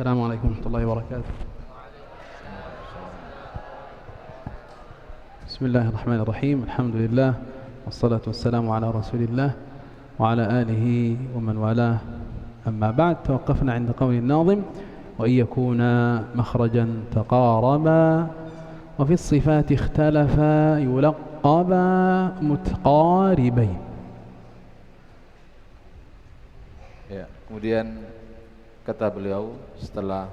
السلام عليكم ورحمة الله وبركاته. بسم الله الرحمن الرحيم. الحمد لله والصلاة والسلام على رسول الله وعلى آله ومن والاه. أما بعد، توقفنا عند قول الناظم: وإن يكون مخرجا تقاربا وفي الصفات اختلفا يلقبا متقاربين. Ya, kemudian kata beliau setelah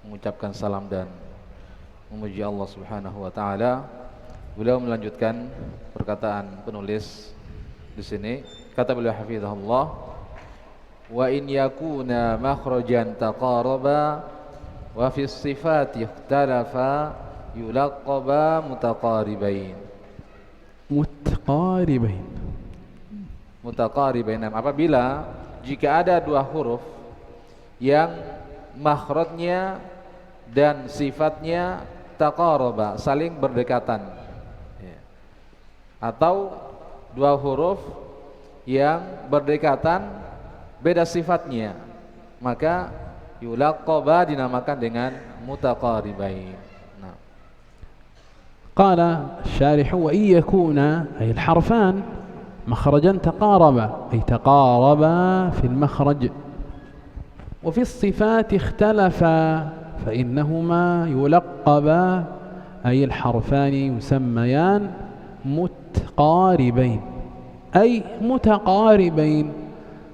mengucapkan salam dan memuji Allah Subhanahu wa taala, beliau melanjutkan perkataan penulis di sini. Kata beliau hafizahullah, wa in yakuna makhrajan taqaraba wa fi sifati ikhtalafa yulaqaba mutaqaribain. Mutaqaribain. Mutaqaribain. Apabila jika ada dua huruf yang makhrajnya dan sifatnya taqaraba, saling berdekatan, atau dua huruf yang berdekatan beda sifatnya, maka yulaqaba dinamakan dengan mutaqaribain. Nah. قال الشارح: وإن يكون أي الحرفان مخرجا تقاربا، أي تقاربا في المخرج، وفي الصفات اختلفا فإنهما يلقبا، أي الحرفان يسميان متقاربين، أي متقاربين،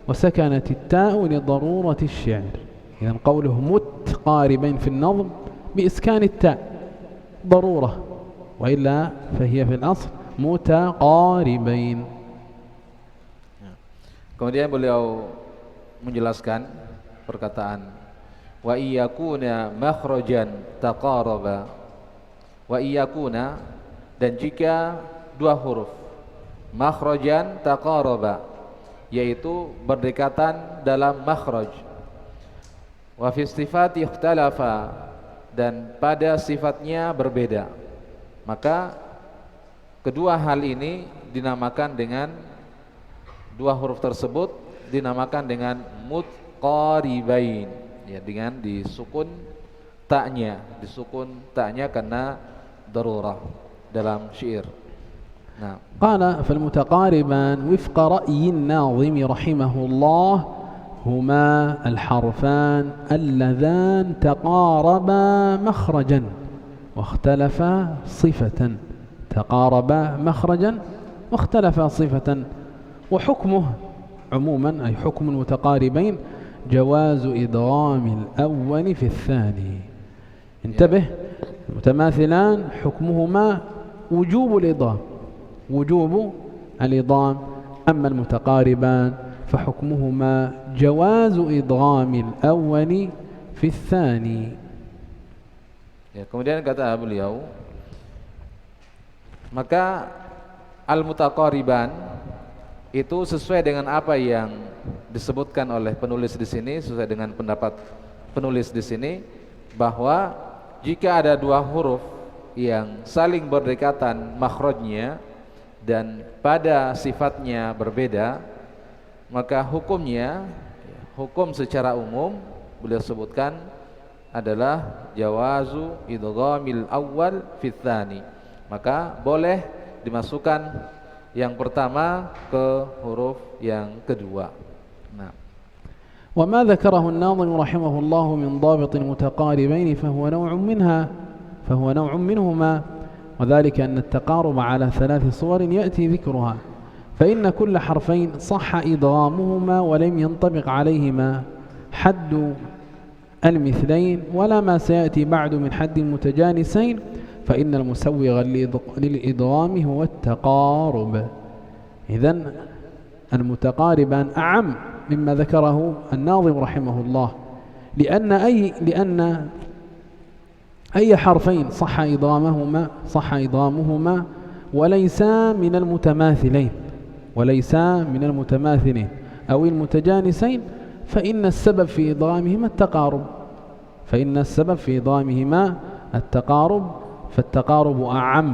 وسكنت التاء لضرورة الشعر. إذن قوله متقاربين في النظم بإسكان التاء ضرورة، وإلا فهي في الأصل متقاربين. Kemudian beliau menjelaskan perkataan wa iyakuna makhrajan taqaraba, wa iyakuna, dan jika dua huruf makhrajan taqaraba, yaitu berdekatan dalam makhraj, wa fi sifati ikhtalafa, dan pada sifatnya berbeda, maka kedua hal ini dinamakan dengan, dua huruf tersebut dinamakan dengan mutqaribain, ya, dengan disukun taknya karena darurah dalam syair. Nah. قال: فالمتقاربان وفق رأي الناظم رحمه الله هما الحرفان اللذان تقاربا مخرجا واختلفا صفة. تقاربا مخرجا واختلفا صفة. وحكمه عموما، أي حكم المتقاربين، جواز إدغام الأول في الثاني. انتبه، المتماثلان حكمهما وجوب الإضغام، أما المتقاربان فحكمهما جواز إدغام الأول في الثاني. Ya, kemudian kata beliau, maka al-mutaqariban itu sesuai dengan apa yang disebutkan oleh penulis di sini, sesuai dengan pendapat penulis di sini, bahwa jika ada dua huruf yang saling berdekatan makhrajnya dan pada sifatnya berbeda, maka hukumnya, hukum secara umum beliau sebutkan adalah jawazu idghamil awwal fi tsani, maka boleh dimasukkan yang pertama ke huruf yang kedua. Nah. وما ذكره الناظم رحمه الله من ضابط المتقاربين فهو نوع منهما، وذلك أن التقارب على 3 صور يأتي ذكرها، فإن كل حرفين صح إدغامهما ولم ينطبق عليهما حد المثلين ولا ما سيأتي بعد من حد المتجانسين، فإن المسوغ للإدغام هو التقارب. إذن المتقاربان أعم مما ذكره الناظم رحمه الله، لأن أي حرفين صح إضغامهما وليس من المتماثلين أو المتجانسين، فإن السبب في إضغامهما التقارب، فالتقارب أعم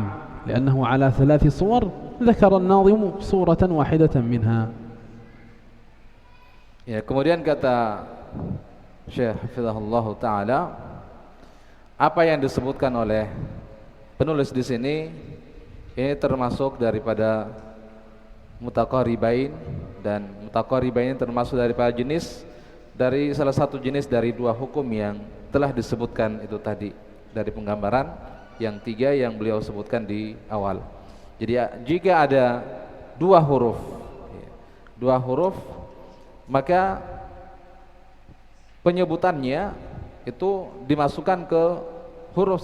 لأنه على 3 صور ذكر الناظم صورة واحدة منها. Ya, kemudian kata Syekh hafizahullah taala, apa yang disebutkan oleh penulis di sini ini termasuk daripada mutaqaribain, dan mutaqaribain termasuk daripada jenis dari salah satu jenis dari dua hukum yang telah disebutkan itu tadi dari penggambaran yang tiga yang beliau sebutkan di awal. Jadi jika ada dua huruf maka penyebutannya itu dimasukkan ke huruf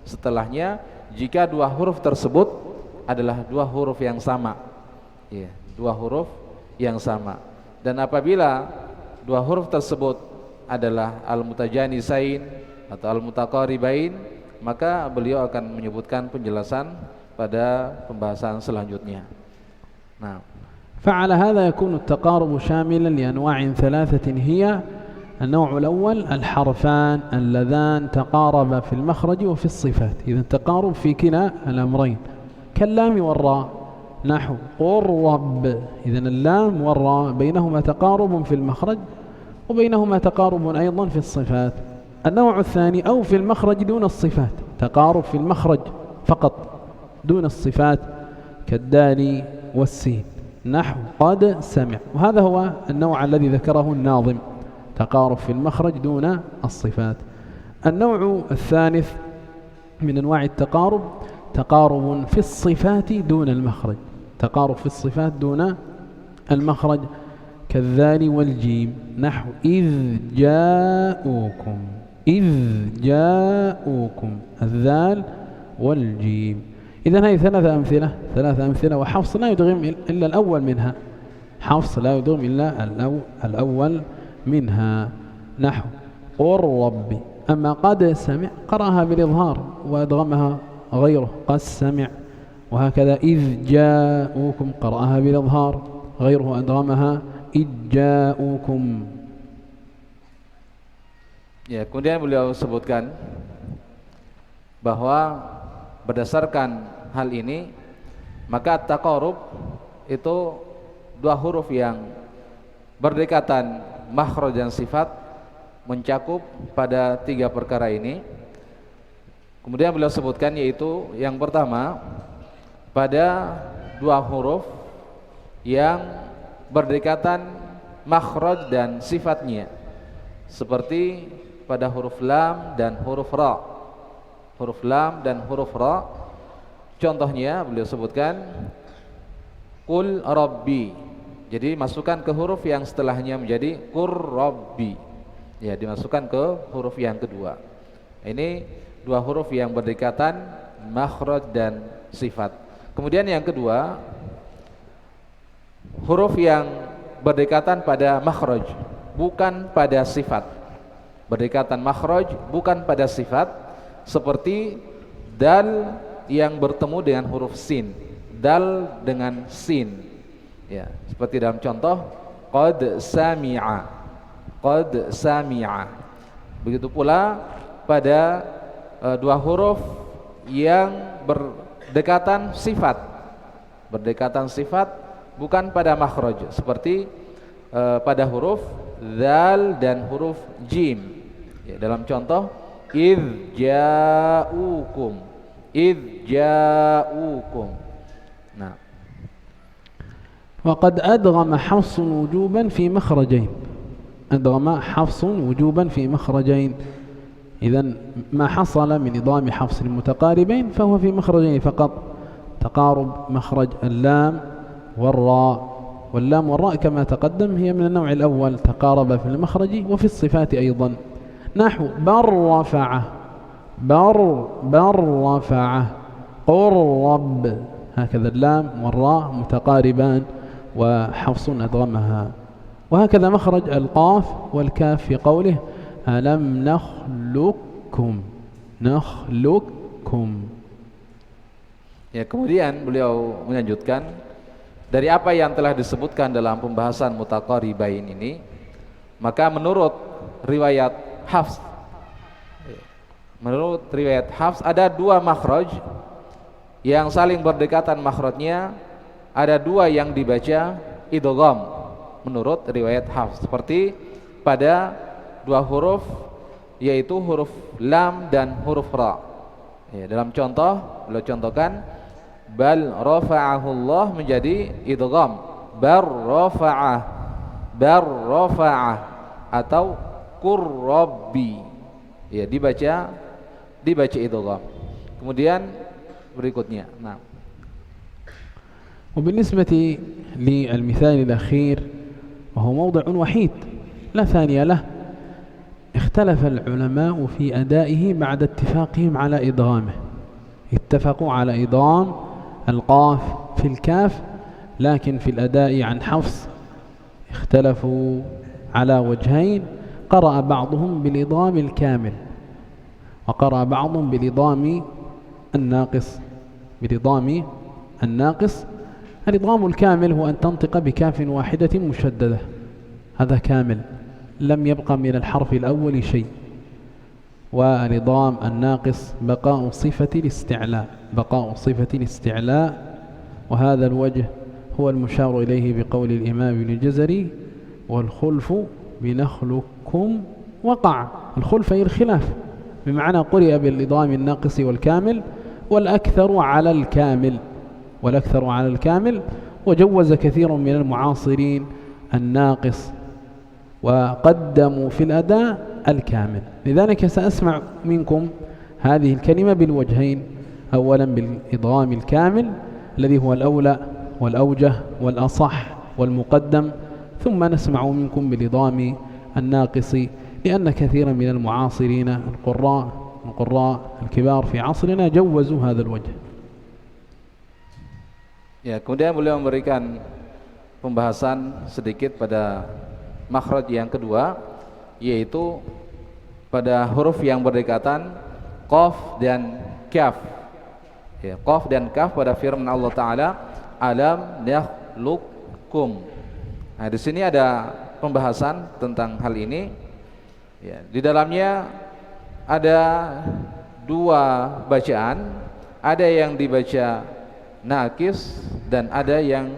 setelahnya, jika dua huruf tersebut adalah dua huruf yang sama, dua huruf yang sama. Dan apabila dua huruf tersebut adalah al-mutajanisain atau al-mutaqaribain, maka beliau akan menyebutkan penjelasan pada pembahasan selanjutnya. Nah, فعلى هذا يكون التقارب شاملا لأنواع ثلاثة هي: النوع الأول الحرفان اللذان تقاربا في المخرج وفي الصفات، إذن تقارب في كلا الأمرين كاللام والراء، نحو قل رب، إذن اللام والراء بينهما تقارب في المخرج وبينهما تقارب أيضا في الصفات. النوع الثاني أو في المخرج دون الصفات، تقارب في المخرج فقط دون الصفات كالدال والسين، نحو قد سمع. وهذا هو النوع الذي ذكره الناظم، تقارب في المخرج دون الصفات. النوع الثالث من أنواع التقارب تقارب في الصفات دون المخرج، تقارب في الصفات دون المخرج كالذال والجيم، نحو إذ جاءوكم، إذ جاءوكم، الذال والجيم. إذن هذه ثلاثة أمثلة، وحفص لا يدغم إلا الأول منها، حفص لا يدغم إلا الأول منها، نحو قل ربي. أما قد سمع قرأها بالإظهار وأدغمها غيره قد سمع، وهكذا إذ جاءوكم قرأها بالإظهار غيره أدغمها إذ جاءوكم. Ya, kemudian beliau sebutkan bahwa berdasarkan hal ini maka taqarub itu dua huruf yang berdekatan makhraj dan sifat mencakup pada tiga perkara ini. Kemudian beliau sebutkan yaitu yang pertama pada dua huruf yang berdekatan makhraj dan sifatnya, seperti pada huruf lam dan huruf ra. Huruf lam dan huruf ra, contohnya beliau sebutkan qul rabbi, jadi masukkan ke huruf yang setelahnya menjadi qur rabbi, ya, dimasukkan ke huruf yang kedua. Ini dua huruf yang berdekatan makhraj dan sifat. Kemudian yang kedua, huruf yang berdekatan pada makhraj bukan pada sifat, berdekatan makhraj bukan pada sifat, seperti dal yang bertemu dengan huruf sin, dal dengan sin, ya, seperti dalam contoh qad sami'a, qad sami'a. Begitu pula pada dua huruf yang berdekatan sifat bukan pada makhraj, seperti pada huruf dzal dan huruf jim, ya, dalam contoh idz ja'ukum, idz ja'ukum. Nah, وقد أدغم حفص وجوبا في مخرجين، أدغم حفص وجوبا في مخرجين. إذن ما حصل من إضغام حفص المتقاربين فهو في مخرجين فقط، تقارب مخرج اللام والراء، واللام والراء كما تقدم هي من النوع الأول، تقارب في المخرج وفي الصفات أيضا، نحو بر رفعه، بر رفعه، قر رب، هكذا اللام والراء متقاربان وحفص أدغمها. وهكذا مخرج القاف والكاف في قوله ألم نخلقكم، نخلقكم. Ya, kemudian beliau melanjutkan dari apa yang telah disebutkan dalam pembahasan mutaqaribain ini, maka menurut riwayat Hafs, ada dua makhraj yang saling berdekatan makhrajnya, ada dua yang dibaca idgham, menurut riwayat Hafs, seperti pada dua huruf yaitu huruf lam dan huruf ra. Ya, dalam contoh beliau contohkan bal rafa'ahu Allah menjadi idgham bar rafa'ah atau qur rabbi. Ya, dibaca idgham. Kemudian berikutnya. Nah. وبالنسبة للمثال الأخير وهو موضع وحيد لا ثاني له، اختلف العلماء في أدائه بعد اتفاقهم على إدغامه. اتفقوا على إدغام القاف في الكاف، لكن في الأداء عن حفص اختلفوا على وجهين، قرأ بعضهم بالإدغام الكامل وقرأ بعضهم بالإدغام الناقص. الإدغام الكامل هو أن تنطق بكاف واحدة مشددة، هذا كامل لم يبقى من الحرف الأول شيء. والإدغام الناقص بقاء صفة الاستعلاء، وهذا الوجه هو المشار إليه بقول الإمام ابن الجزري والخلف بنخلكم وقع. الخلف أي الخلاف، بمعنى قرئ بالإدغام الناقص والكامل والأكثر على الكامل، وجوز كثير من المعاصرين الناقص وقدموا في الأداء الكامل. لذلك سأسمع منكم هذه الكلمة بالوجهين، أولا بالإدغام الكامل الذي هو الأولى والأوجه والأصح والمقدم، ثم نسمع منكم بالإدغام الناقص، لأن كثيرا من المعاصرين القراء الكبار في عصرنا جوزوا هذا الوجه. Ya, kemudian beliau memberikan pembahasan sedikit pada makhraj yang kedua, yaitu pada huruf yang berdekatan qaf dan kaf. Ya, qaf dan kaf pada firman Allah Ta'ala alam yakhluqkum. Nah, di sini ada pembahasan tentang hal ini. Ya, di dalamnya ada dua bacaan, ada yang dibaca nakis dan ada yang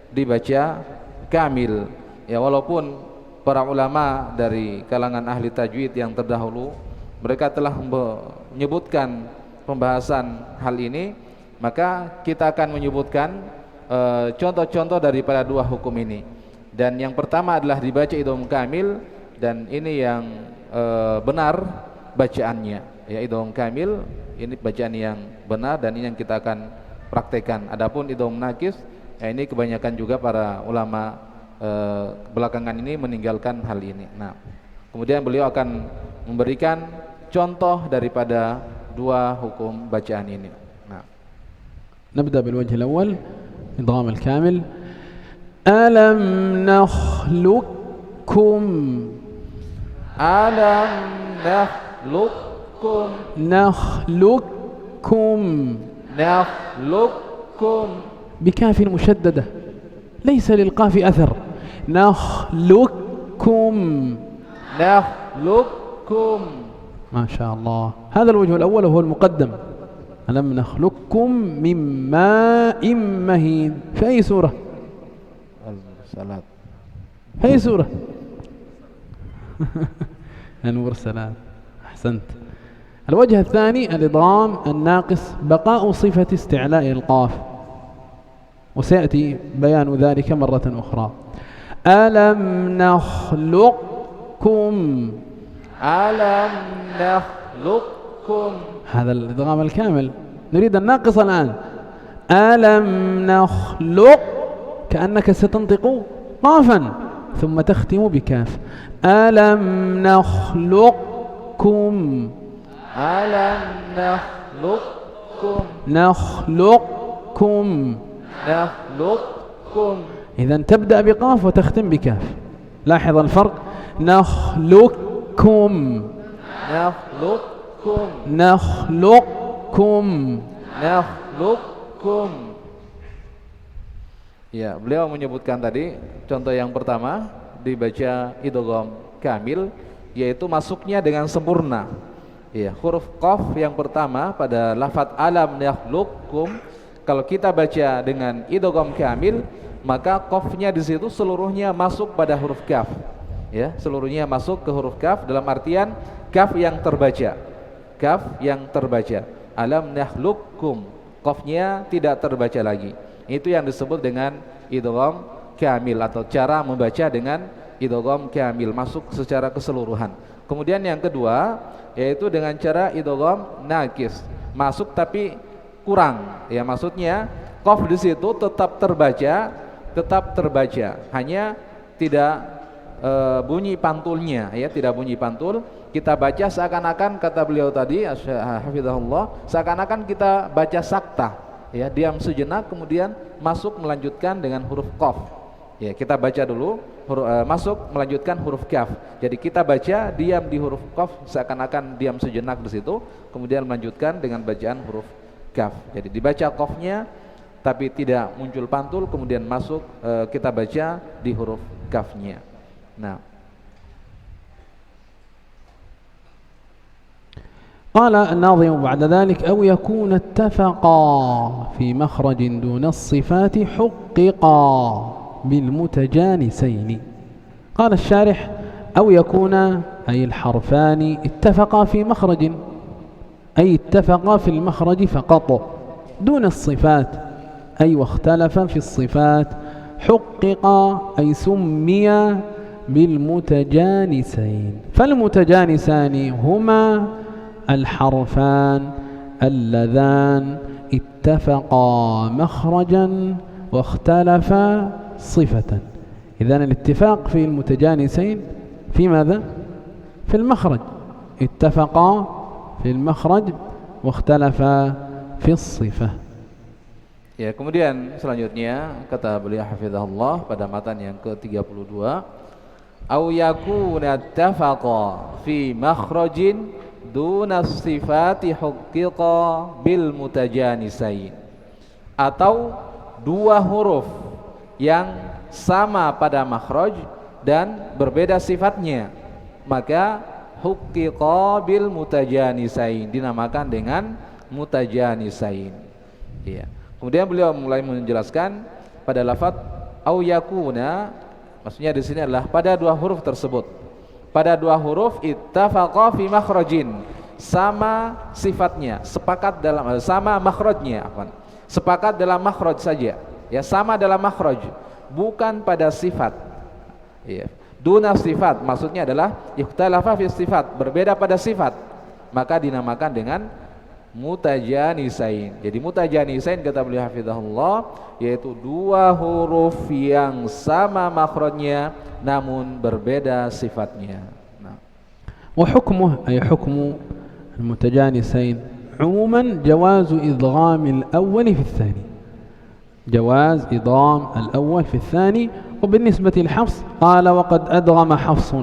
dibaca kamil. Ya, walaupun para ulama dari kalangan ahli tajwid yang terdahulu mereka telah menyebutkan pembahasan hal ini, maka kita akan menyebutkan contoh-contoh daripada dua hukum ini. Dan yang pertama adalah dibaca idgham kamil, dan ini yang benar bacaannya. Ya, idgham kamil ini bacaan yang benar dan ini yang kita akan praktekan. Adapun idgham nakis, ya ini kebanyakan juga para ulama belakangan ini meninggalkan hal ini. Nah, kemudian beliau akan memberikan contoh daripada dua hukum bacaan ini. Nah, نبدأ بالوجه الأول إدغام الكامل. ألم نخلقكم نخلقكم بكاف مشددة ليس للقاف أثر. نخلقكم ما شاء الله. هذا الوجه الأول وهو المقدم. ألم نخلقكم من ماء مهين. في أي سورة؟ في أي سورة؟ المرسلات. أحسنت. الوجه الثاني الإدغام الناقص بقاء صفة استعلاء القاف، وسيأتي بيان ذلك مرة أخرى. ألم نخلقكم هذا الإدغام الكامل. نريد الناقص الآن. ألم نخلق كأنك ستنطق قافا ثم تختم بكاف. ألم نخلقكم إذن تبدأ بقاف وتختم بكاف. لاحظ الفرق. نخلقكم Ya, beliau menyebutkan tadi contoh yang pertama dibaca idgham kamil, yaitu masuknya dengan sempurna. Ya, huruf qaf yang pertama pada lafaz alam yakhluqkum, kalau kita baca dengan idgham kamil maka qafnya di situ seluruhnya masuk pada huruf kaf. Ya, seluruhnya masuk ke huruf kaf dalam artian kaf yang terbaca. Kaf yang terbaca. Alam nakhluqkum. Qafnya tidak terbaca lagi. Itu yang disebut dengan idgham kamil atau cara membaca dengan idgham kamil, masuk secara keseluruhan. Kemudian yang kedua yaitu dengan cara idgham naqis, masuk tapi kurang. Ya, maksudnya qaf di situ tetap terbaca, hanya tidak bunyi pantulnya, ya, tidak bunyi pantul. Kita baca seakan-akan, kata beliau tadi, hafizahullah, seakan-akan kita baca sakta, ya, diam sejenak kemudian masuk melanjutkan dengan huruf qaf. Ya, kita baca dulu masuk melanjutkan huruf kaf. Jadi kita baca diam di huruf qaf seakan-akan diam sejenak di situ, kemudian melanjutkan dengan bacaan huruf kaf. Jadi dibaca qafnya tapi tidak muncul pantul, kemudian masuk kita baca di huruf kafnya. Nah, قال الناظم بعد ذلك أو يكون اتفقا في مخرج دون الصفات حققا بالمتجانسين. قال الشارح أو يكون أي الحرفان اتفقا في مخرج، أي اتفقا في المخرج فقط دون الصفات، أي واختلفا في الصفات. حققا أي سمي بالمتجانسين، فالمتجانسان هما الحرفان اللذان اتفقا مخرجا واختلفا صفة. إذن الاتفاق في المتجانسين في ماذا؟ في المخرج، اتفقا في المخرج واختلفا في الصفة. ya, kemudian selanjutnya kata beliau hafizahullah pada matan yang ke-32, au yakuna ittafaqa fi makhrajin duna sifati haqqiqa bil mutajanisain, atau dua huruf yang sama pada makhraj dan berbeda sifatnya, maka haqqiqa bil mutajanisain, dinamakan dengan mutajanisain. Ya. Kemudian beliau mulai menjelaskan pada lafaz au yakuna, maksudnya di sini adalah pada dua huruf tersebut. Pada dua huruf ittafaqa fi makhrajin, sama sifatnya, sepakat dalam sama makhrajnya, sepakat dalam makhraj saja, ya, sama dalam makhraj, bukan pada sifat. Ya. Duna sifat maksudnya adalah ikhtalafa fi sifat, berbeda pada sifat, maka dinamakan dengan mutajanisain. Jadi mutajanisain kata beliau hafizahullah yaitu dua huruf yang sama makhrajnya namun berbeda sifatnya. Nah. وحكمه أي حكم المتجانسين عموما جواز إضغام الأول في الثاني، جواز إضغام الأول في الثاني. وبالنسبة لحفص قال وقد أدغم حفص.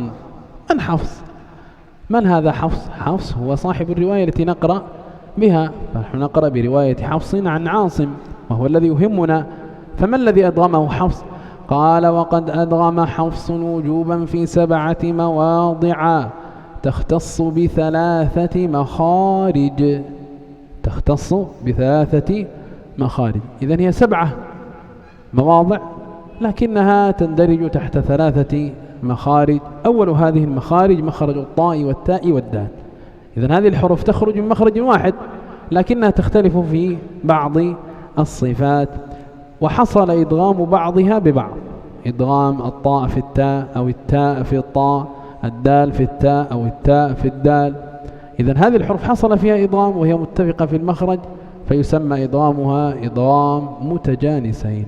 من حفص؟ من هذا حفص؟ حفص هو صاحب الرواية التي نقرأ بها، فنحن نقرأ برواية حفص عن عاصم وهو الذي يهمنا. فما الذي أدغمه حفص؟ قال وقد أدغم حفص وجوبا في 7 مواضع تختص ب3 مخارج، تختص ب3 مخارج. إذن هي 7 مواضع لكنها تندرج تحت 3 مخارج. أول هذه المخارج مخرج الطاء والتاء والدال. إذن هذه الحروف تخرج من مخرج واحد لكنها تختلف في بعض الصفات، وحصل إدغام بعضها ببعض، إدغام الطاء في التاء أو التاء في الطاء، الدال في التاء أو التاء في الدال. إذن هذه الحروف حصل فيها إدغام وهي متفقة في المخرج، فيسمى إدغامها إدغام متجانسين.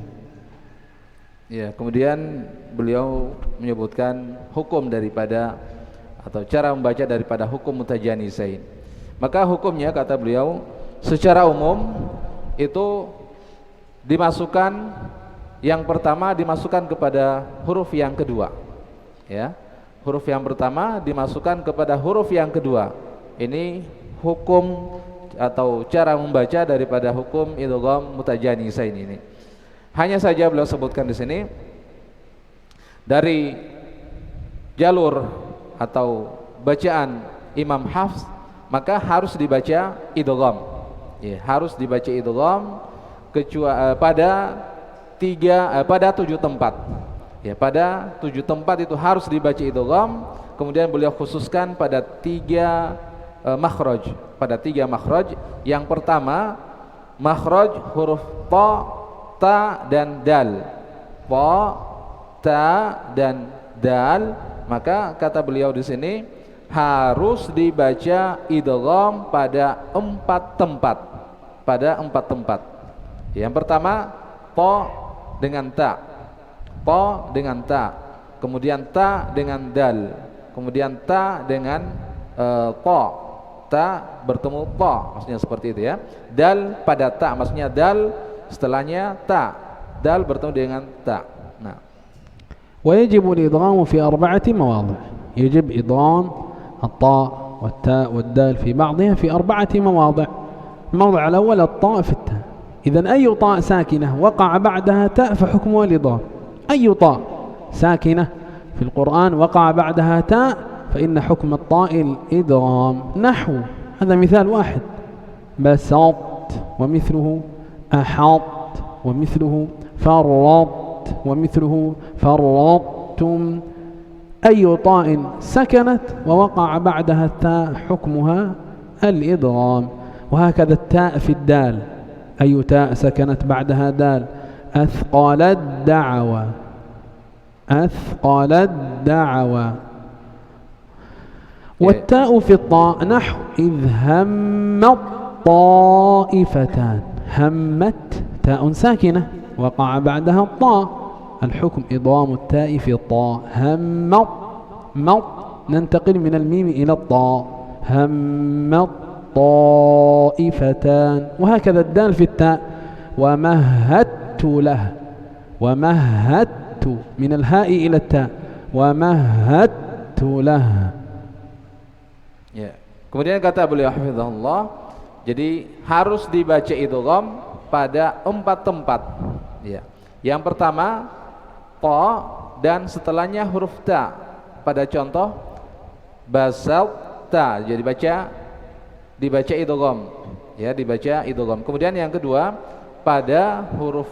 Ya, kemudian beliau menyebutkan hukum daripada atau cara membaca daripada hukum mutajanisain. Maka hukumnya kata beliau secara umum itu dimasukkan, yang pertama dimasukkan kepada huruf yang kedua, ya. Huruf yang pertama dimasukkan kepada huruf yang kedua. Ini hukum atau cara membaca daripada hukum idgham mutajanisain ini. Hanya saja beliau sebutkan di sini dari jalur atau bacaan Imam Hafs, maka harus dibaca idgham. Ya, harus dibaca idgham pada pada 7 tempat. Ya, pada 7 tempat itu harus dibaca idgham. Kemudian beliau khususkan pada 3 makhraj, pada 3 makhraj. Yang pertama makhraj huruf ta, ta dan dal. Ta, ta dan dal. Maka kata beliau di sini harus dibaca idgham pada 4 tempat. Pada 4 tempat. Yang pertama ta dengan ta. Ta dengan ta. Kemudian ta dengan dal. Kemudian ta dengan ta. Ta bertemu ta, maksudnya seperti itu ya. Dal pada ta, maksudnya dal setelahnya ta. Dal bertemu dengan ta. Nah. ويجب الإدغام في 4 مواضع. يجب إدغام الطاء والتاء والدال في بعضها في 4 مواضع. الموضع الأول الطاء في التاء. إذن أي طاء ساكنة وقع بعدها تاء فحكمها الإدغام. أي طاء ساكنة في القرآن وقع بعدها تاء فإن حكم الطاء الإدغام. نحو، هذا مثال واحد: بسط ومثله، أحط ومثله، فرط ومثله، فرطتم. أي طاء سكنت ووقع بعدها التاء حكمها الإدغام. وهكذا التاء في الدال. أي تاء سكنت بعدها دال؟ أثقل الدعوى، أثقل الدعوى. والتاء في الطاء نحو إذ همت طائفتان. همت تاء ساكنة وقع بعدها الطاء، الحكم إضغام التاء في الطاء. همت، مط ننتقل من الميم إلى الطاء. همت طائفتان. وهكذا الدال في التاء. ومهدت له، ومهدت من الهاء إلى التاء. ومهدت له. Ya. Kemudian kata beliau hafizahullah, jadi harus dibaca idgham pada 4 tempat. Ya. Yang pertama ta dan setelahnya huruf ta. Pada contoh basalta, jadi dibaca idgham. Ya, dibaca idgham. Kemudian yang kedua pada huruf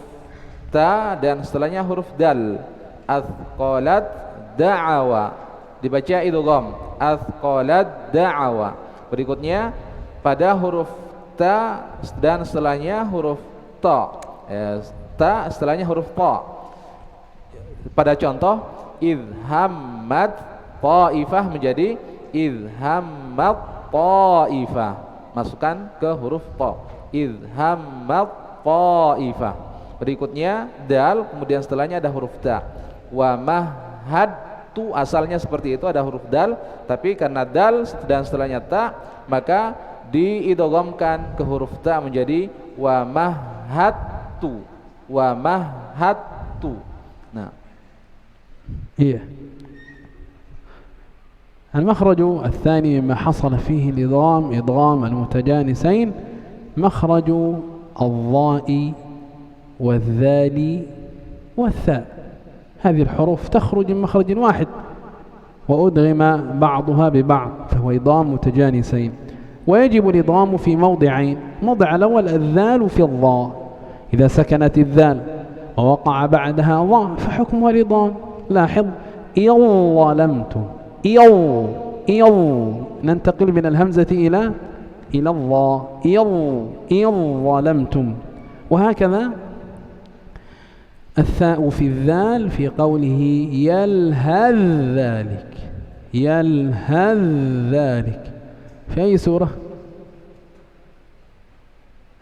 ta dan setelahnya huruf dal. Athqalat da'awa, dibaca idgham. Athqalat da'awa. Berikutnya pada huruf ta dan setelahnya huruf ta. Ta setelahnya huruf ta. Pada contoh idhammat ta'ifah menjadi idhammat ta'ifah. Masukkan ke huruf ta. Idhammat ta'ifah. Berikutnya dal, kemudian setelahnya ada huruf ta. Wa mahadtu, asalnya seperti itu, ada huruf dal, tapi karena dal dan setelahnya ta, maka diidghamkan ke huruf ta menjadi wa mahadtu. Wa mahadtu. Nah. إيه. المخرج الثاني مما حصل فيه الإدغام، إدغام المتجانسين، مخرج الضاء والذال والثاء. هذه الحروف تخرج من مخرج واحد وأدغم بعضها ببعض، فهو إدغام متجانسين. ويجب الإدغام في موضعين: موضع الأول الذال في الضاء، إذا سكنت الذال ووقع بعدها ضاء فحكمها الإدغام. لاحظ إن ظلمتم، إن ننتقل من الهمزة إلى الضاء. إن ظلمتم. وهكذا الثاء في الذال في قوله يلهث ذلك، يلهث ذلك. في أي سورة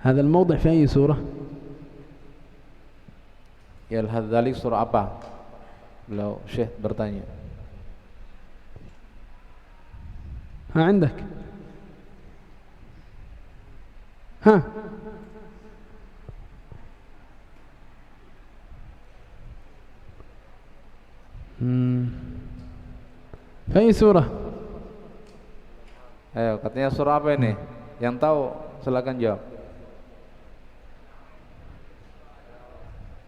هذا الموضع؟ في أي سورة؟ Yalhadz dzalik surah apa? Beliau Syekh bertanya. ها عندك؟ ها في أي سورة؟ Ayo, katanya surah apa ini? Yang tahu silakan jawab.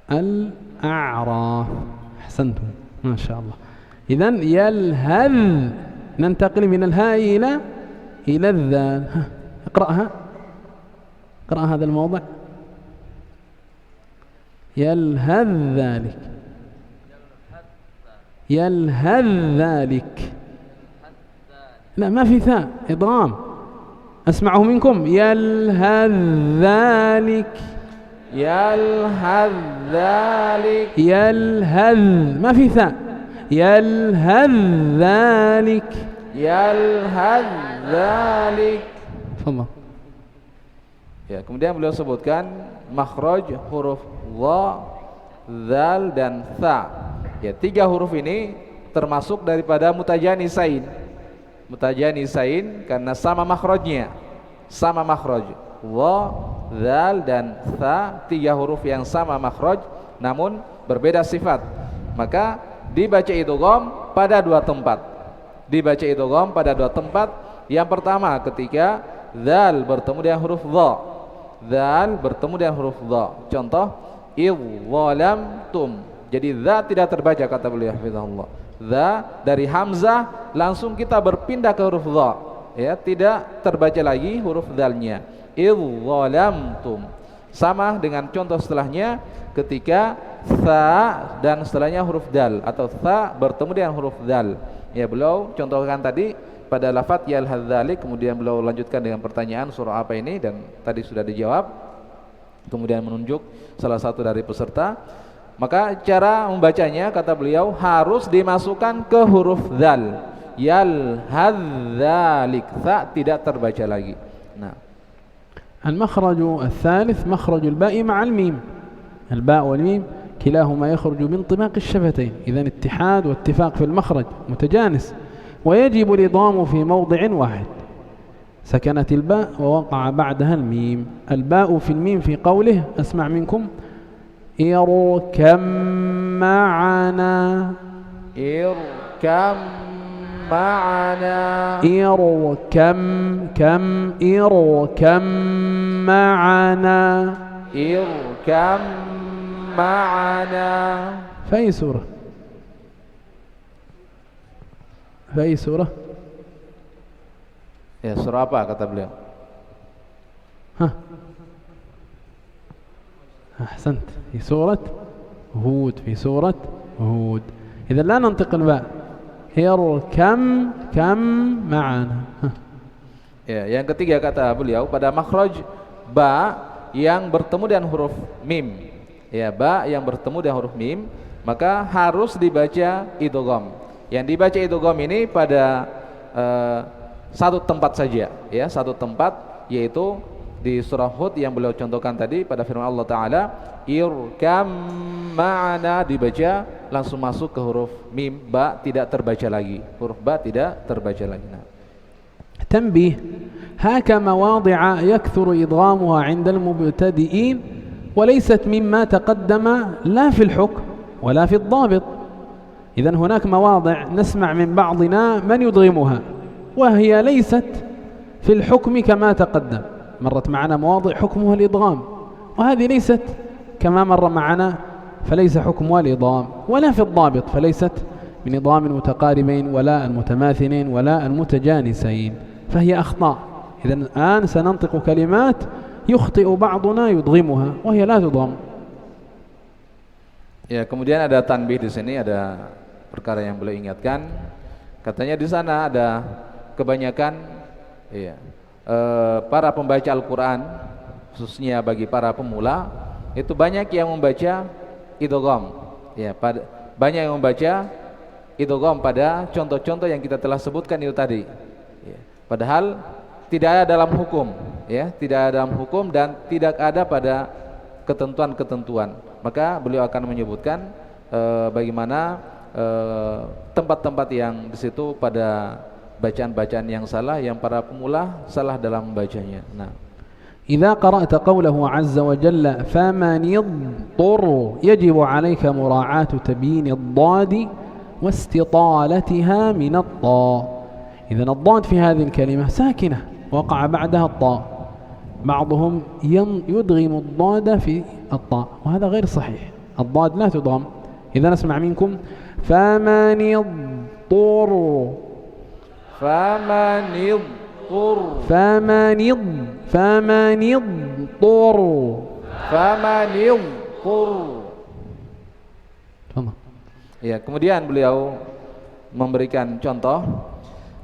الأعراف. أحسنتم ما شاء الله. إذن يلهث ننتقل من الهاء إلى الذال. اقرأها، اقرأ هذا الموضع. يلهذ ذلك يلهذ ذلك لا ما في ثاء إضغام أسمعه منكم يلهذ ذلك يلهذ ذلك يلهذ ما في ثاء يلهذ ذلك يلهذ ذلك. تفضل. Ya, kemudian beliau sebutkan makhraj huruf dha, dzal dan tha. Ya, 3 huruf ini termasuk daripada mutajanisain. Mutajanisain karena sama makhrajnya. Sama makhraj. Dha, dzal dan tha, 3 huruf yang sama makhraj namun berbeda sifat. Maka dibaca idgham pada 2 tempat. Dibaca idgham pada 2 tempat. Yang pertama ketika dzal bertemu dengan huruf dha. Dzal bertemu dengan huruf dha. Contoh idzalamtum. Jadi dza tidak terbaca kata beliau hafizahullah. Dza dari hamzah langsung kita berpindah ke huruf dha. Ya, tidak terbaca lagi huruf dzalnya. Idzalamtum. Sama dengan contoh setelahnya ketika tha dan setelahnya huruf dal atau tha bertemu dengan huruf dal. Ya, beliau contohkan tadi pada lafaz yalhadzalik, kemudian beliau lanjutkan dengan pertanyaan surah apa ini dan tadi sudah dijawab. Kemudian menunjuk salah satu dari peserta. Maka cara membacanya kata beliau harus dimasukkan ke huruf dal. Yalhadzalik, tha tidak terbaca lagi. Nah, المخرج الثالث مخرج الباء مع الميم. الباء والميم كلاهما يخرج من طباق الشفتين، إذن اتحاد واتفاق في المخرج متجانس، ويجب الإضغام في موضع واحد. سكنت الباء ووقع بعدها الميم. الباء في الميم في قوله أسمع منكم اركم معنا irkam ma'ana اركم كم اركم معنا irkam ma'ana. فأي سورة؟ فأي سورة؟ Ya, surah apa kata beliau? ها أحسنت، في سورة هود. في سورة هود. إذا لا ننطق الباء. اركم كم معنا. Ya, yang ketiga kata beliau pada makhraj ba yang bertemu dengan huruf mim. Ya, ba yang bertemu dengan huruf mim maka harus dibaca idgham. Yang dibaca idgham ini pada satu tempat saja, ya, satu tempat, yaitu di surah Hud yang beliau contohkan tadi pada firman Allah Ta'ala irkam ma'ana, dibaca langsung masuk ke huruf mim, ba tidak terbaca lagi, huruf ba tidak terbaca lagi. Nah. تنبيه: هاك مواضع يكثر إضغامها عند المبتدئين وليست مما تقدم لا في الحكم ولا في الضابط. إذن هناك مواضع نسمع من بعضنا من يضغمها وهي ليست في الحكم كما تقدم. مرت معنا مواضع حكمها الإضغام وهذه ليست كما مر معنا، فليس حكمها الإضغام، ولا في الضابط فليست من إضغام المتقاربين ولا المتماثلين ولا المتجانسين، فهي أخطاء. إذن الآن سننطق كلمات يخطئ بعضنا يضغمها وهي لا تضغم. Ya, kemudian ada tanbih di sini, ada perkara yang beliau ingatkan. Katanya di sana ada kebanyakan para pembaca Al-Quran, khususnya bagi para pemula, itu banyak yang membaca idgham. Ya, banyak yang membaca idgham pada contoh-contoh yang kita telah sebutkan itu tadi. Ya, padahal tidak ada dalam hukum, ya, tidak ada dalam hukum dan tidak ada pada ketentuan-ketentuan. Maka beliau akan menyebutkan bagaimana tempat-tempat yang di situ pada bacaan-bacaan yang salah, yang para pemula salah dalam membacanya. Nah, إذا قرأت قوله عز وجل فمن اضطر يجب عليك مراعاة تبيين الضاد واستطالتها من الطاء. إذن الضاد في هذه الكلمة ساكنة وقع بعدها الطاء، بعضهم يدغم الضاد في الطاء وهذا غير صحيح، الضاد لا تضغم. إذا نسمع منكم فمن اضطر فمن اضطر فمن اضطر. Ya, kemudian beliau memberikan contoh,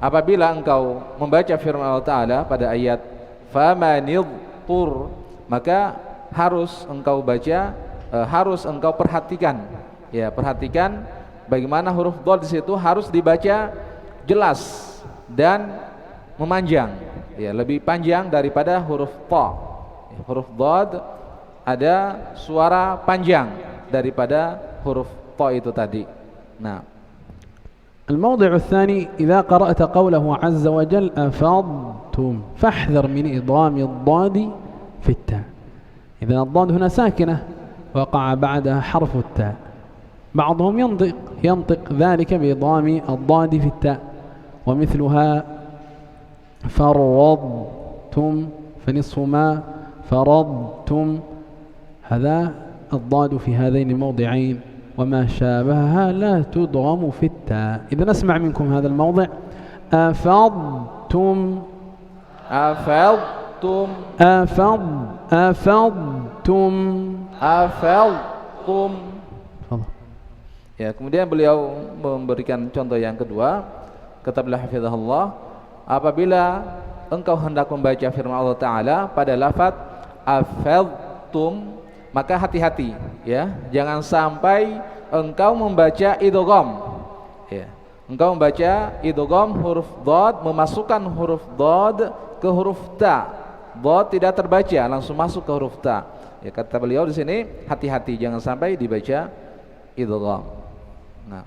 apabila engkau membaca firman Allah Ta'ala pada ayat famanidhtur, maka harus engkau baca, harus engkau perhatikan, ya, perhatikan bagaimana huruf dhad di situ harus dibaca jelas dan memanjang, ya, lebih panjang daripada huruf tha. Huruf dhad ada suara panjang daripada huruf tha itu tadi. Nah, الموضع الثاني إذا قرأت قوله عز وجل أفضتم فاحذر من إضغام الضاد في التاء. إذا الضاد هنا ساكنة وقع بعدها حرف التاء، بعضهم ينطق ذلك بإضغام الضاد في التاء، ومثلها فرضتم فنصف ما فرضتم، هذا الضاد في هذين الموضعين وما شابهها لا تضغم في التاء. إذا نسمع منكم هذا الموضع أفضتم أفضتم أفضتم. Ya, kemudian beliau memberikan contoh yang kedua, kata beliau hafizahullah, apabila engkau hendak membaca firman Allah Ta'ala pada lafaz afadtum, maka hati-hati, ya, jangan sampai engkau membaca idgham, ya. Engkau membaca idgham huruf dhad, memasukkan huruf dhad ke huruf ta. Dhad tidak terbaca, langsung masuk ke huruf ta. Ya, kata beliau di sini hati-hati, jangan sampai dibaca idgham. Nah,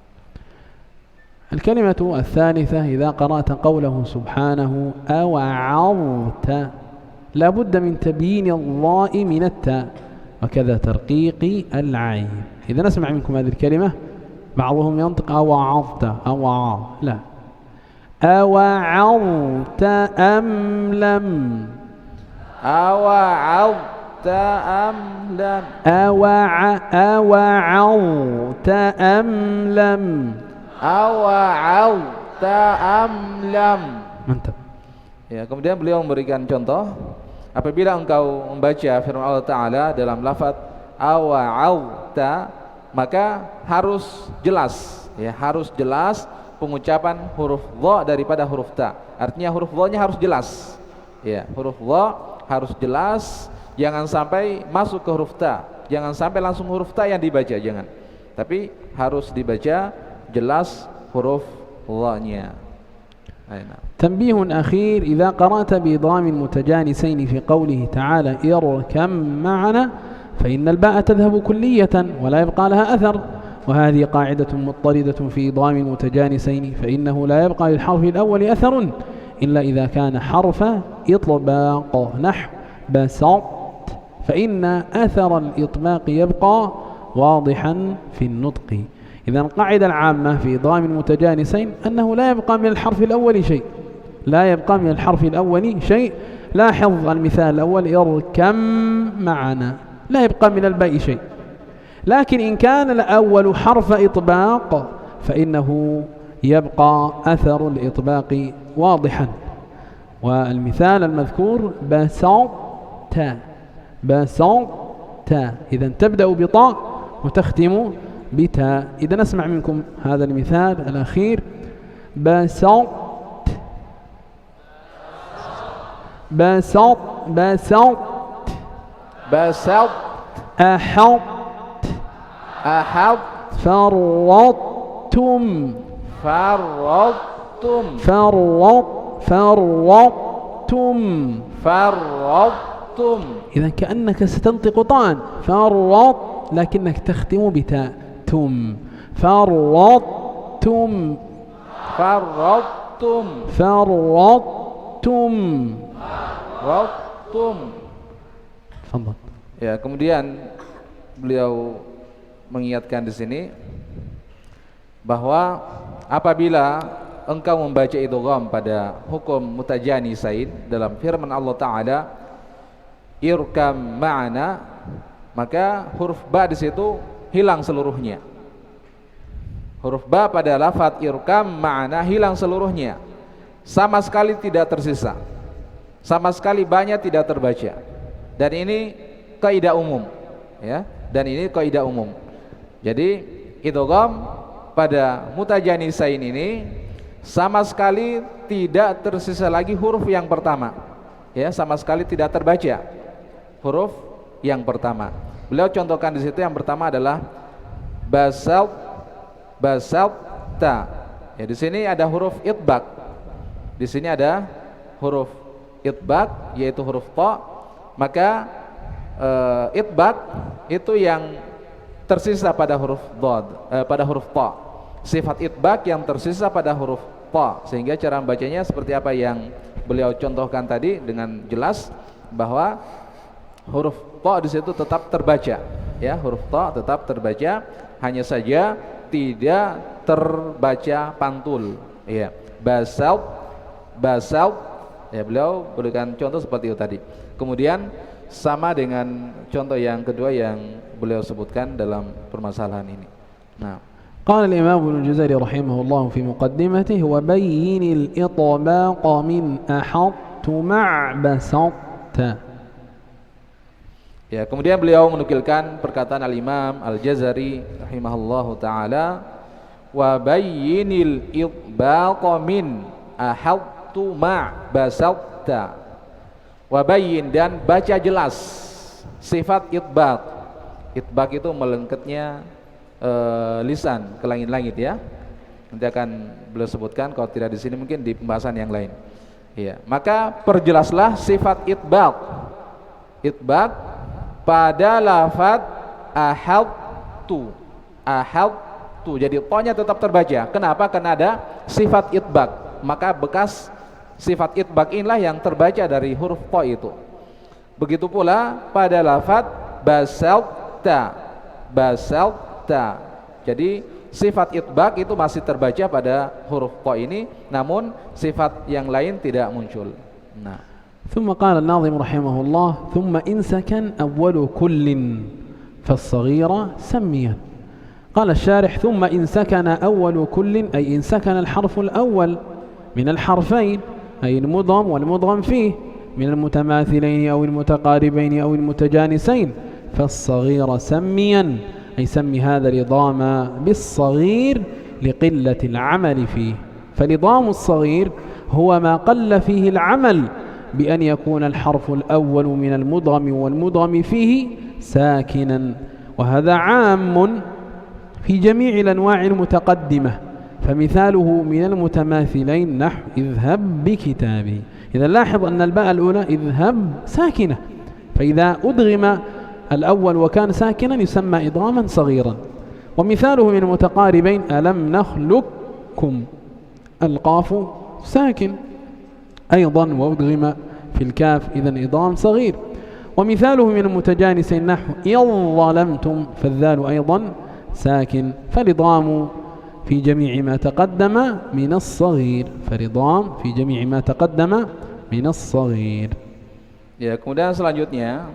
الكلمة الثالثة إذا قرأت قوله سبحانه أوعظت لابد من تبيين الضاء من التاء، وكذا ترقيق العين. إذا نسمع منكم هذه الكلمة، بعضهم ينطق أوعظت لا، أوعظت أم لم، أوعظت أم لم، أوعظت أم لم، أوعظت أم لم. mantap. Ya, kemudian beliau memberikan contoh, apabila engkau membaca firman Allah Ta'ala dalam lafaz awa'awta, maka harus jelas, ya, harus jelas pengucapan huruf dha daripada huruf ta. Artinya huruf dha-nya harus jelas, ya, huruf dha harus jelas, jangan sampai masuk ke huruf ta, jangan sampai langsung huruf ta yang dibaca, jangan, tapi harus dibaca jelas huruf dha-nya. تنبيه أخير: إذا قرأت بإضغام المتجانسين في قوله تعالى اركم معنا فإن الباء تذهب كلية ولا يبقى لها أثر، وهذه قاعدة مضطردة في إضغام المتجانسين، فإنه لا يبقى للحرف الأول أثر إلا إذا كان حرف إطباق، نحو بسط، فإن أثر الإطباق يبقى واضحا في النطق. إذا القاعدة العامة في إضغام المتجانسين أنه لا يبقى من الحرف الأول شيء، لا يبقى من الحرف الأول شيء. لاحظ المثال الأول اركم معنا، لا يبقى من الباء شيء، لكن إن كان الأول حرف إطباق فإنه يبقى أثر الإطباق واضحا. والمثال المذكور بسطت، بسطت، إذا تبدأ بطاء وتختم بتاء. إذا نسمع منكم هذا المثال الأخير: بسط بسط بسط بسط، أحط أحط، فرطتم فرطتم فرطتم. فرطتم. إذا كأنك ستنطق طاء فرط، لكنك تختم بتاء تم، فرطتم فرطتم فرطتم. فرطتم. تفضل. Ya, kemudian beliau mengingatkan di sini bahwa apabila engkau membaca idgham pada hukum mutajanisain dalam firman Allah Ta'ala irkam ma'ana, maka huruf ba di situ hilang seluruhnya. Huruf ba pada lafaz irkam ma'ana hilang seluruhnya, sama sekali tidak tersisa, sama sekali ba-nya tidak terbaca. Dan ini kaidah umum, ya. Dan ini kaidah umum. Jadi idgham pada mutajanisain ini sama sekali tidak tersisa lagi huruf yang pertama, ya, sama sekali tidak terbaca huruf yang pertama. Beliau contohkan di situ yang pertama adalah basalta. Ya, di sini ada huruf itbaq. Di sini ada huruf itbaq yaitu huruf ta. Maka itbaq itu yang tersisa pada huruf pada huruf ta. Sifat itbaq yang tersisa pada huruf ta, sehingga cara membacanya seperti apa yang beliau contohkan tadi dengan jelas bahwa huruf ta di situ tetap terbaca, ya, huruf ta tetap terbaca, hanya saja tidak terbaca pantul, ya. Basalt, ya, beliau berikan contoh seperti itu tadi. Kemudian sama dengan contoh yang kedua yang beliau sebutkan dalam permasalahan ini. Nah, قال الإمام ابن الجزري رحمه الله في مقدمته وبين الإطباق من أحط مع بسطت. Ya, kemudian beliau menukilkan perkataan Al-Imam Al-Jazari rahimahullahu taala, wa bayyinil itbaqa min ahattu ma basalta. Wa bayyin, dan baca jelas sifat itbaq. Itbaq itu melengketnya lisan ke langit-langit, ya. Nanti akan beliau sebutkan, kalau tidak di sini mungkin di pembahasan yang lain. Ya, maka perjelaslah sifat itbaq. Itbaq pada lafaz ahadtu. Jadi to-nya tetap terbaca. Kenapa? Karena ada sifat itbaq. Maka bekas sifat itbaq inilah yang terbaca dari huruf to itu. Begitu pula pada lafaz basalta. Jadi sifat itbaq itu masih terbaca pada huruf to ini, namun sifat yang lain tidak muncul. Nah, ثم قال الناظم رحمه الله ثم إن سكن أول كل فالصغيرة سميا. قال الشارح ثم إن سكن أول كل أي إن سكن الحرف الأول من الحرفين أي المضغم والمضغم فيه من المتماثلين أو المتقاربين أو المتجانسين فالصغير سميا أي سمي هذا الإضام بالصغير لقلة العمل فيه. فالإضام الصغير هو ما قل فيه العمل بأن يكون الحرف الأول من المدغم والمدغم فيه ساكنا، وهذا عام في جميع الأنواع المتقدمة. فمثاله من المتماثلين نحو اذهب بكتابي. إذا لاحظ أن الباء الأولى اذهب ساكنة، فإذا أدغم الأول وكان ساكنا يسمى إضغاما صغيرا. ومثاله من المتقاربين ألم نخلقكم، القاف ساكن أيضا وأدغم في الكاف، إذن إضغام صغير. ومثاله من المتجانسين نحو إذ ظلمتم، فالذال أيضا ساكن. فالإضغام في جميع ما تقدم من الصغير، فالإضغام في جميع ما تقدم من الصغير. Ya, kemudian selanjutnya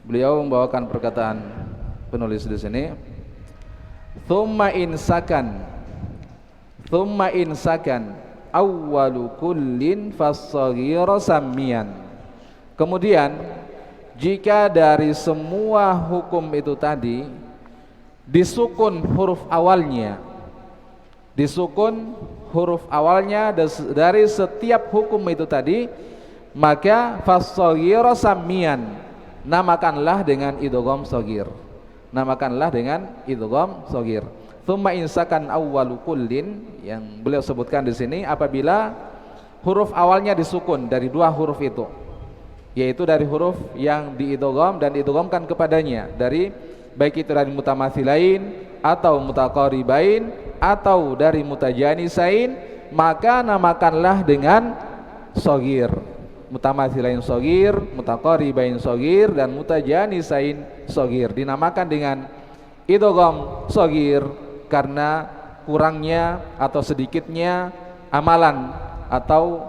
beliau membawakan perkataan penulis di sini. Thumma in sakan awwalu kullin fas-saghira sammiyan. Kemudian jika dari semua hukum itu tadi disukun huruf awalnya, dari setiap hukum itu tadi, maka fas-saghira sammiyan, namakanlah dengan idgham shaghir. Tsumma insakan awwalu kullin, yang beliau sebutkan di sini apabila huruf awalnya disukun dari dua huruf itu, yaitu dari huruf yang diidgham dan diidghamkan kepadanya, dari baik itu dari mutamatsilain atau mutaqaribain atau dari mutajanisain, maka namakanlah dengan shaghir. Mutamatsilain shaghir, mutaqaribain shaghir, dan mutajanisain shaghir dinamakan dengan idgham shaghir karena kurangnya atau sedikitnya amalan atau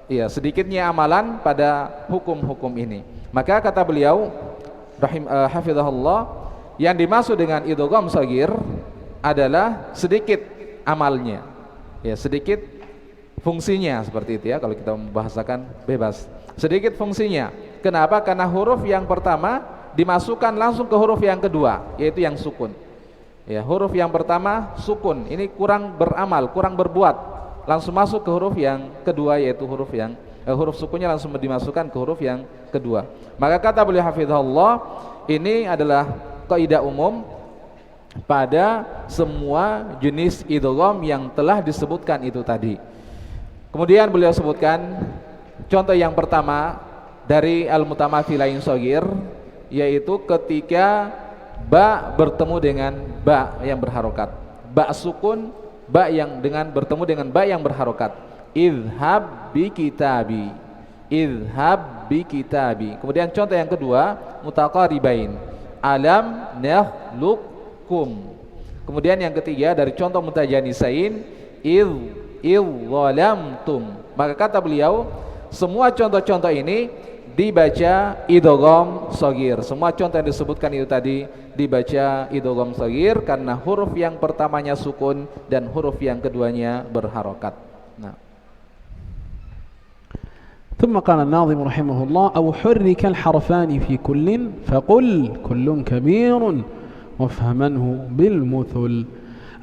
sedikitnya amalan pada hukum-hukum ini. Maka kata beliau hafizahullah, yang dimaksud dengan idgham shaghir adalah sedikit amalnya, ya, sedikit fungsinya, seperti itu ya, kalau kita membahasakan bebas, sedikit fungsinya. Kenapa? Karena huruf yang pertama dimasukkan langsung ke huruf yang kedua, yaitu yang sukun. Ya, huruf yang pertama sukun, ini kurang beramal, kurang berbuat, langsung masuk ke huruf yang kedua, yaitu huruf sukunnya langsung dimasukkan ke huruf yang kedua. Maka kata beliau hafizahullah, ini adalah kaidah umum pada semua jenis idgham yang telah disebutkan itu tadi. Kemudian beliau sebutkan contoh yang pertama dari al-mutamathilain shagir, yaitu ketika ba bertemu dengan ba yang berharokat, ba sukun, ba yang bertemu dengan ba yang berharokat. Idhab bi kitabi, idhab bi kitabi. Kemudian contoh yang kedua mutaqaribain, alam nakhluqkum. Kemudian yang ketiga dari contoh mutajanisain, idzalamtum. Maka kata beliau, semua contoh-contoh ini dibaca idgham shagir. Semua contoh yang disebutkan itu tadi dibaca idgham shagir karena huruf yang pertamanya sukun dan huruf yang keduanya berharokat. Nah. ثم قال الناظم رحمه الله: أو حرك الحرفان في كل فقل كل كبير وافهمنه بالمثل.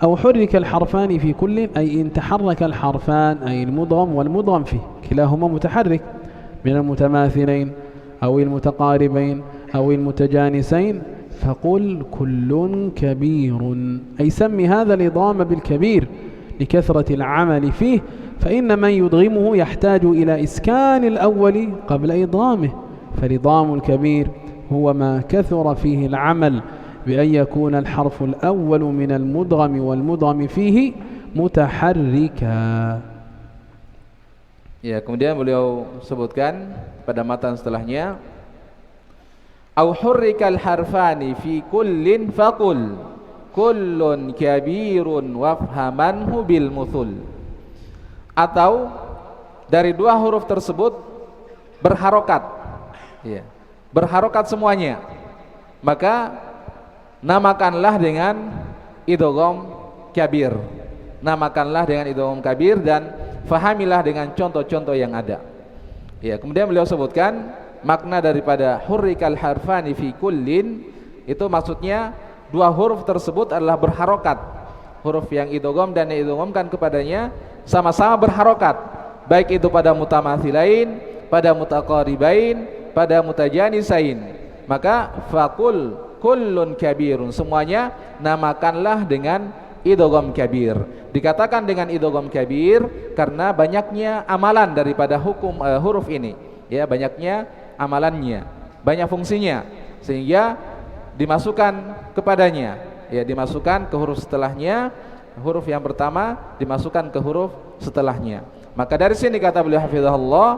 أو حرك الحرفان في كل أي إن تحرك الحرفان أي المدغم والمدغم فيه كلاهما متحرك من المتماثلين أو المتقاربين أو المتجانسين، فقل كل كبير أي سمي هذا الإضغام بالكبير لكثرة العمل فيه، فإن من يدغمه يحتاج إلى إسكان الأول قبل إضغامه، فالإضغام الكبير هو ما كثر فيه العمل بأن يكون الحرف الأول من المدغم والمدغم فيه متحركا. Ya, kemudian beliau sebutkan pada matan setelahnya, au hurrikal harfani fi kullin faqul kullun kabirun wafhamanhu bil muthul. Atau dari dua huruf tersebut berharokat, ya, berharokat semuanya, maka namakanlah dengan idgham kabir, namakanlah dengan idgham kabir dan fahamilah dengan contoh-contoh yang ada. Ya, kemudian beliau sebutkan makna daripada hurrikal harfani fi kullin, itu maksudnya dua huruf tersebut adalah berharokat. Huruf yang idgham dan yang idghamkan kepadanya sama-sama berharokat, baik itu pada mutamathilain, pada mutaqaribain, pada mutajanisain. Maka faqul kullun kabirun, semuanya namakanlah dengan idgham kabir. Dikatakan dengan idgham kabir karena banyaknya amalan daripada hukum huruf ini, ya, banyaknya amalannya, banyak fungsinya, sehingga dimasukkan kepadanya, ya, dimasukkan ke huruf setelahnya. Huruf yang pertama dimasukkan ke huruf setelahnya. Maka dari sini kata beliau hafizahullah,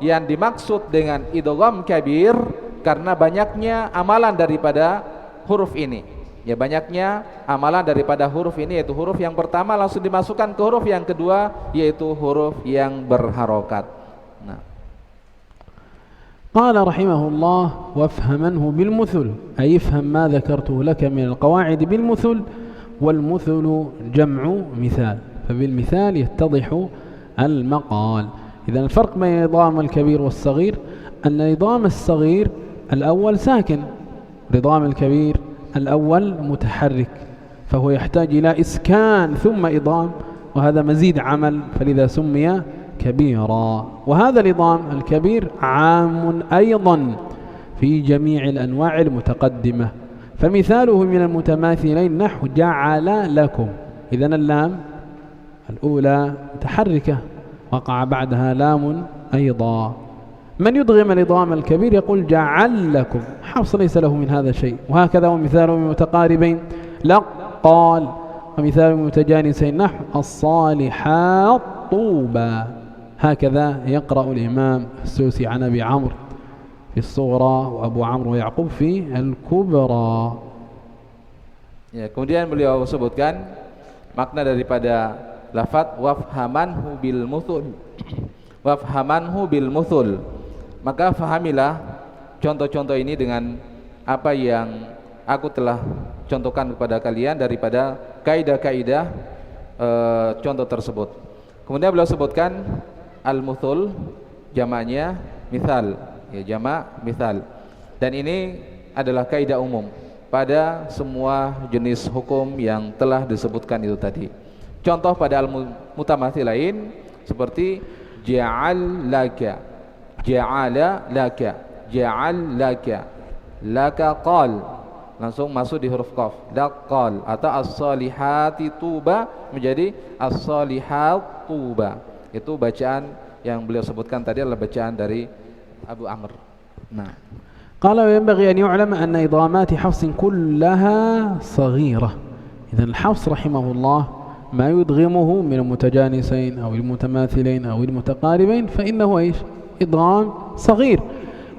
yang dimaksud dengan idgham kabir karena banyaknya amalan daripada huruf ini, ya, banyaknya amalan daripada huruf ini, yaitu huruf yang pertama langsung dimasukkan ke huruf yang kedua, yaitu huruf yang berharokat. Nah. قال رحمه الله: وافهمنه بالمثل أي افهم ما ذكرته لك من القواعد بالمثل، والمثل جمع مثال، فبالمثال يتضح المقال. إذا الفرق بين الإضغام الكبير والصغير أن الإضغام الصغير الأول ساكن، الإضغام الكبير الأول متحرك، فهو يحتاج إلى إسكان ثم إضغام، وهذا مزيد عمل، فلذا سمي كبيرا. وهذا الإضغام الكبير عام أيضا في جميع الأنواع المتقدمة، فمثاله من المتماثلين نحو جعل لكم. إذن اللام الأولى متحركة وقع بعدها لام أيضا. من يدغم الإضغام الكبير يقول جعل لكم، حفص ليس له من هذا شيء. وهكذا ومثاله من متقاربين لقال، ومثاله من متجانسين نحو الصالحات طوبى. هكذا يقرأ الإمام السوسي عن أبي عمرو في الصغرى وأبو عمرو ويعقوب في الكبرى. Ya, kemudian beliau sebutkan makna daripada lafaz wafhamanhu bil muthul. Wafhamanhu bil muthul. Maka fahamilah contoh-contoh ini dengan apa yang aku telah contohkan kepada kalian daripada kaidah-kaidah contoh tersebut. Kemudian beliau sebutkan al-muthul jamaknya mithal, ya, jamak mithal. Dan ini adalah kaidah umum pada semua jenis hukum yang telah disebutkan itu tadi. Contoh pada al-mutamathilain seperti ja'al laka, ja'ala laka, ja'al laka, laka qal, langsung masuk di huruf qaf, laqal, atau as-salihati tuba menjadi as-salihat tuba. Itu bacaan yang beliau sebutkan tadi adalah bacaan dari Abu Amr. Nah, قال وينبغي أن يعلم أن إضغامات حفص كلها صغيرة. إذن الحفص رحمه الله ما يدغمه من المتجانسين أو المتماثلين أو المتقاربين فإنه إيش؟ إدغام صغير،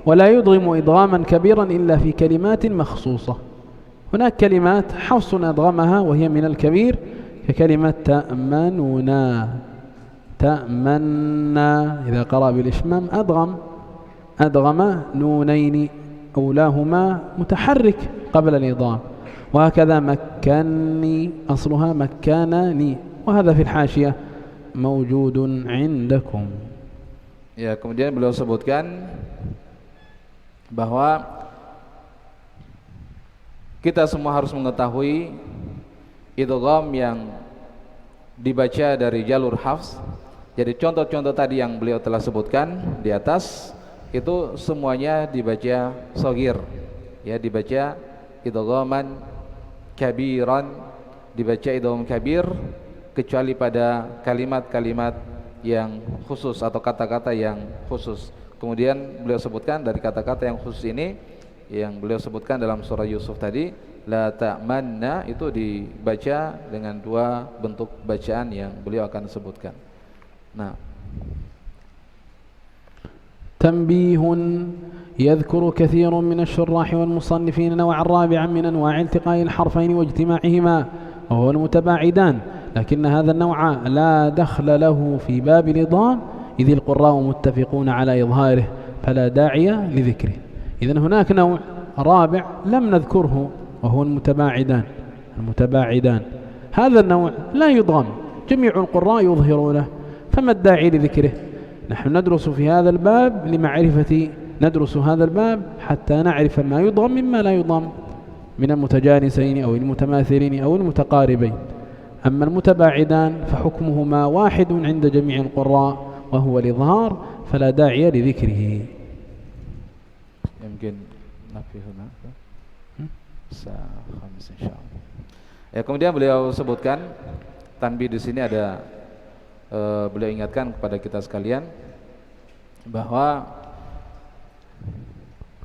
ولا يدغم إدغاما كبيرا إلا في كلمات مخصوصة. هناك كلمات حفص أدغمها وهي من الكبير ككلمة تأمننا، تأمنا إذا قرأ بالإشمام أدغم نونين أولاهما متحرك قبل الإضغام، وهكذا مكنني أصلها مكانني، وهذا في الحاشية موجود عندكم. Ya, kemudian beliau sebutkan bahwa kita semua harus mengetahui idgham yang dibaca dari jalur hafs. Jadi contoh-contoh tadi yang beliau telah sebutkan di atas itu semuanya dibaca shagir, ya, dibaca idghaman kabiran, dibaca idgham kabir kecuali pada kalimat-kalimat yang khusus atau kata-kata yang khusus. Kemudian beliau sebutkan dari kata-kata yang khusus ini yang beliau sebutkan dalam surah Yusuf tadi, la ta'manna, itu dibaca dengan dua bentuk bacaan yang beliau akan sebutkan. Nah, تنبيه: يذكر كثير من الشراح والمصنفين نوعا رابعا من أنواع التقاء الحرفين واجتماعهما وهو المتباعدان، لكن هذا النوع لا دخل له في باب الإضغام إذ القراء متفقون على إظهاره فلا داعي لذكره. إذن هناك نوع رابع لم نذكره وهو المتباعدان. هذا النوع لا يضغم، جميع القراء يظهرونه، فما الداعي لذكره؟ نحن ندرس في هذا الباب ندرس هذا الباب حتى نعرف ما يضغم مما لا يضغم من المتجانسين أو المتماثلين أو المتقاربين. أما المتباعدان فحكمهما واحد عند جميع القراء وهو الإظهار، فلا داعي لذكره. يمكن نفي هنا خامس إن شاء الله. Ya, kemudian beliau sebutkan tanbih di sini ada beliau ingatkan kepada kita sekalian bahwa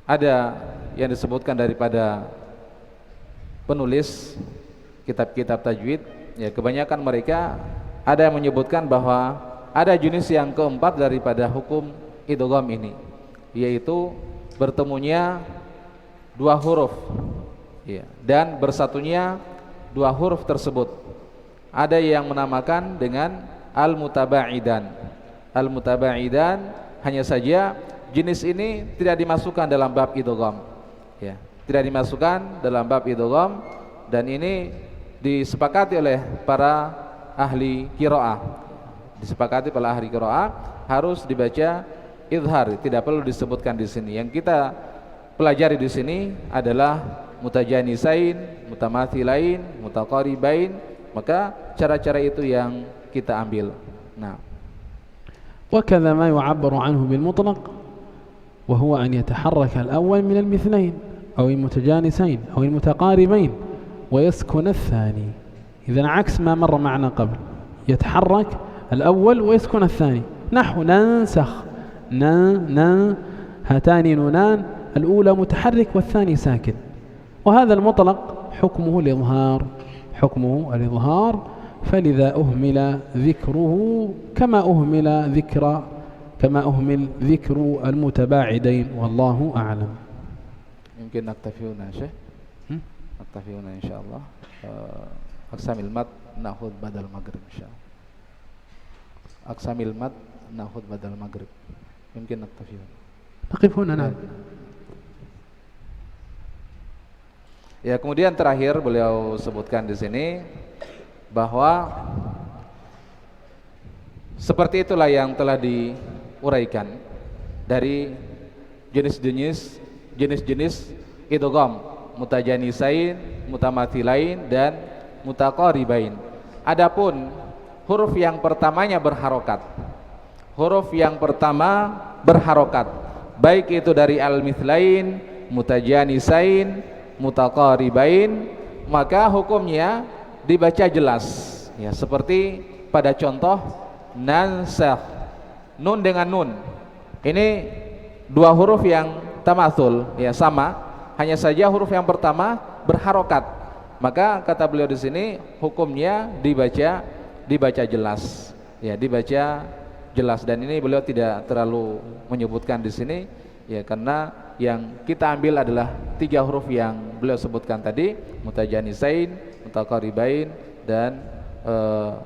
ada yang disebutkan daripada penulis kitab-kitab tajwid, ya, kebanyakan mereka ada yang menyebutkan bahwa ada jenis yang keempat daripada hukum idgham ini, yaitu bertemunya dua huruf, ya, dan bersatunya dua huruf tersebut. Ada yang menamakan dengan al-mutabaidan. Al-mutabaidan, hanya saja jenis ini tidak dimasukkan dalam bab idgham, ya, tidak dimasukkan dalam bab idgham, dan ini disepakati oleh para ahli qiraah. Disepakati oleh ahli qiraah harus dibaca izhar, tidak perlu disebutkan di sini. Yang kita pelajari di sini adalah mutajanisain, mutamathilain, mutaqaribain, maka cara-cara itu yang kita ambil. Nah, وكذا ما يعبر عنه بالمطلق وهو أن يتحرك الأول من المثلين أو المتجانسين أو المتقاربين ويسكن الثاني. إذن عكس ما مر معنا قبل، يتحرك الأول ويسكن الثاني. نحو ننسخ، هاتان نونان، الأولى متحرك والثاني ساكن، وهذا المطلق حكمه الإظهار، فلذا أهمل ذكره كما أهمل ذكر المتباعدين، والله أعلم. يمكن نكتفي هنا شيخ، نكتفي هنا إن شاء الله. أقسام المد نأخذ بدل المغرب إن شاء الله. أقسام المد نأخذ بدل المغرب. يمكن نكتفي هنا. نقف هنا. نعم. Ya, kemudian terakhir beliau sebutkan di sini bahwa seperti itulah yang telah diuraikan dari jenis-jenis idgham mutajanisain, mutamathilain, dan mutaqaribain. Adapun huruf yang pertamanya berharokat, huruf yang pertama berharokat, baik itu dari al-mithlain, mutajanisain, mutaqaribain, maka hukumnya dibaca jelas, ya, seperti pada contoh nansakh, nun dengan nun. Ini dua huruf yang tamatsul, ya, sama, hanya saja huruf yang pertama berharokat. Maka kata beliau di sini hukumnya dibaca jelas, ya, dibaca jelas. Dan ini beliau tidak terlalu menyebutkan di sini, ya, karena yang kita ambil adalah tiga huruf yang beliau sebutkan tadi, mutajanisain, mutaqaribain, dan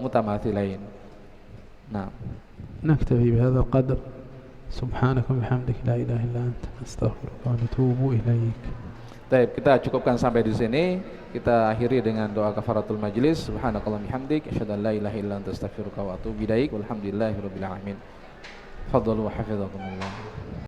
mutamathilain. Nah, نكتفي بهذا القدر. سبحانك وبحمدك لا إله إلا أنت نستغفرك ونتوب إليك. baik, kita cukupkan sampai di sini. Kita akhiri dengan doa kafaratul majlis. Subhanakallahumma bihamdik asyhadu an la ilaha illa anta astaghfiruka wa atubu ilaik. Walhamdulillahirabbil alamin. Fadhalu wa hafizakumullah.